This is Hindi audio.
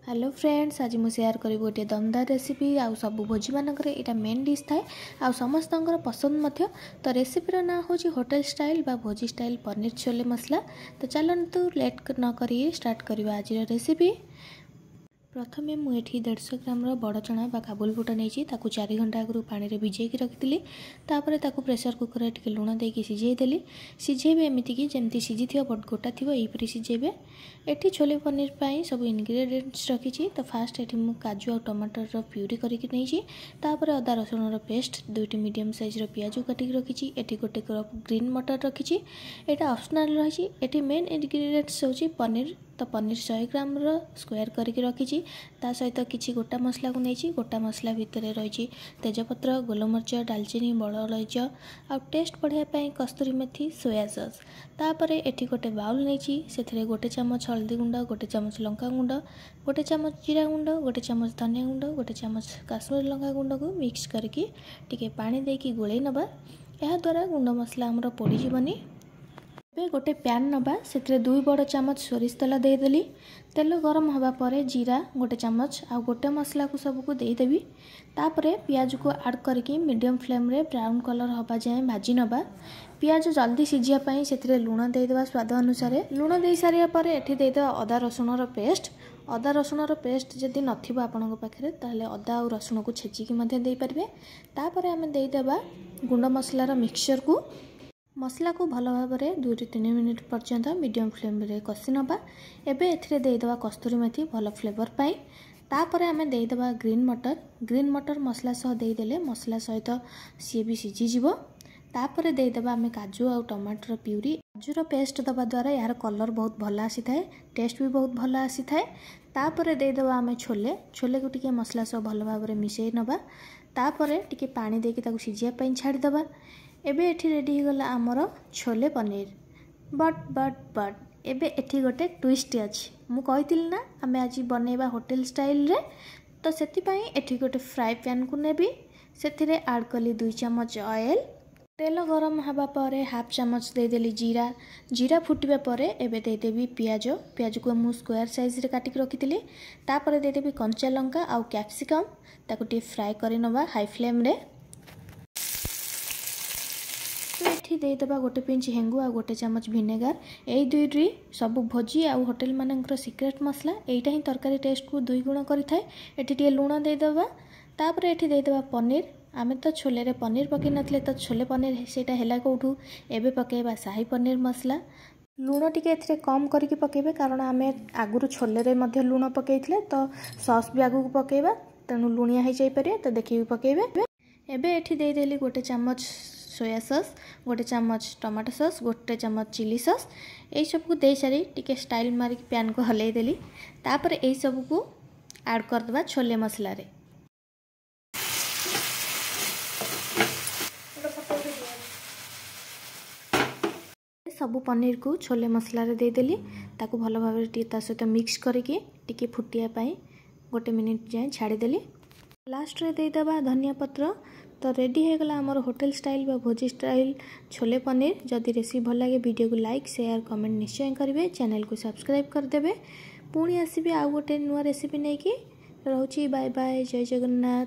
हेलो फ्रेंड्स, आज मुझे शेयर करी गोटे दमदार रेसिपी आउ सब भोजी मानक यहाँ मेन डिश थाए आउ समस्त पसंद मध्य। तो रेसिपीर ना हूँ होटेल स्टाइल बा भोजी स्टाइल पनीर छोले मसला। तो चलतु लेट न करी स्टार्ट करवा आज रेसिपी। प्रथमे मुझे 150 ग्राम बड़ चना बा काबुल बुट नहीं 4 घंटा आगु पानी रे भिजेकी रखी। तापर ताकू प्रेसर कुकर टे लुण देकी सिझेदेली। सिझेबे एमती कि जमती सिझी थी बट गोटा थी यहीपरी सिझेबे। एठी छोले पनीर पाई सब इनग्रेडिएंट्स रखी। तो फास्ट एठी मु काजू और टमाटर प्यूरी करके नहीं। तापर अदा रसुण पेस्ट 2टी मीडियम साइज पियाज काटिक रखी। एठी गोटे कप ग्रीन मटर रखी। एटा ऑप्शनल रही। एठी मेन इनग्रेडिएंट्स होची पनीर। तो पनीर 100 ग्राम स्क्वायर करके रखी। ता सहित किसी गोटा मसला को नहीं। गोटा मसला भितर रही तेजपत्र, गोलमरिच, डालचीनी, बड़ इलायची आ टेस्ट बढ़ाई कस्तूरी मेथी, सोया सॉस। तापर एठी गोटे बाउल नहीं से गोटे चामच हल्दी गुंड, गोटे चामच लंका गुंड, गोटे चामच जीरा गुंड, गोटे चामच धनिया गुंड, गोटे चामच काश्मीर लंका गुंड को मिक्स करके टिके पानी देकी गोले नबा। यह द्वारा गुंड मसला आमर पोड़ीजनी। ए गोटे प्यान नबा से 2 बड़ चामच सोरिष तेल देदेली। तेल गरम हवा पर जीरा गोटे चामच आ गोटे मसला को सबको देदेवी। तापर पियाज को ऐड करके मीडियम फ्लेम रे ब्राउन कलर हवा जाए भाजी नबा। पियाज जल्दी सिझापी से लुण देदेवा स्वाद अनुसार। लुण दे सारे पर एठी देदेवा अदा रसुण पेस्ट। अदा रसुण पेस्ट जदि नथिबो आपनक पाखरे ताहले अदा और रसुण को छेचिकी मध्य दे पारबे। तापर आमे देदेवा गुंड मसलार मिक्सचर को। मसला को भल भाव 2 ରୁ 3 मिनिट पर्यंत मीडियम फ्लेम रे कषि नबा। एबे एथिरे देदेवा कस्तूरी मेथी भल फ्लेवर पाई। तापर आमे देदेवा ग्रीन मटर। ग्रीन मटर मसला सह देदेले मसला सहित सी भी सिझीजिवो। तापर देदेवा आमे काजू और टमाटर प्यूरी। काजूर पेस्ट दबा द्वारा यार कलर बहुत भल आसी थाए, टेस्ट भी बहुत भल आसी थाए। तापर देदेवा आमे छोले। छोले को टिके मसला सह भल भाव मिसई नबा। तापर टिके पानी देके ताकू सिझिया पई छाड़ी दबा। एबे एठी रेडी हो गला आमर छोले पनीर। बट एबे एठी गोटे ट्विस्ट अछि। मु कहितिल ना आमे आज बनेबा होटेल स्टाइल रे। तो सेति पई एठी गोटे फ्राई पैन को नेबी। सेथिरे ऐड कली 2 चम्मच ऑयल। तेल गरम हवा पर हाफ चम्मच देदेली जीरा। जीरा फुटिबा पर एबे देदेवी पियाज। पियाज को मु स्क्वायर साइज रे काटिक रखितिली। तापर देदेवी कंचा लंका आउ कैप्सिकम। ताकू टी फ्राई करि नबा हाई फ्लेम रे। एठी देदेबा गोटे पिंच हेंगु आ गोटे चम्मच विनेगार। यही दुईटी सब भोजी आ होटेल मानकर सिक्रेट मसला। एटा ही तरकारी टेस्ट को 2 गुण करिथाए। एठी टिके लुण देदेबा। तापर एठी देदेबा पनीर। आमे तो छोले रे पनीर पकई नथले तो छोले पनीर सेटा हेला कोठू। एबे पकेबा शाही पनीर मसला। लुण टिके एथिरे कम करके पकेबे कारण आमे आगुरु छोले रे मध्ये लुण पकेइथले। तो सॉस भी आगु पकेबा तेनु लुणिया हे जाई पारे। तो देखि पकेबे। एबे एठी दे देली गोटे चामच सोया सॉस, गोटे चम्मच टमाटो सॉस, गोटे चम्मच चिली सॉस। यही सब को दे सारी टिके स्टाइल मारिक पैन को हलाई देली। तापर यही सब को ऐड कर दबा छोले मसला रे। सब पनीर को छोले मसला रे दे देली। ताकू भल भाव ता सहित मिक्स करके टिके फुटिया पाई गोटे मिनिट जाए छाड़ी देली। लास्ट रे दे दबा धनिया पत्र। तो रेडी हो गला आमर होटेल स्टाइल बा भोजी स्टाइल छोले पनीर। जदि रेसिपी भल लगे वीडियो को लाइक शेयर कमेंट निश्चय करेंगे। चैनल को सब्सक्राइब करदेवे। पुणी आसबे आउ गोटे नुआ रेसिपी नहीं कि। रहुची बाय बाय। जय जगन्नाथ।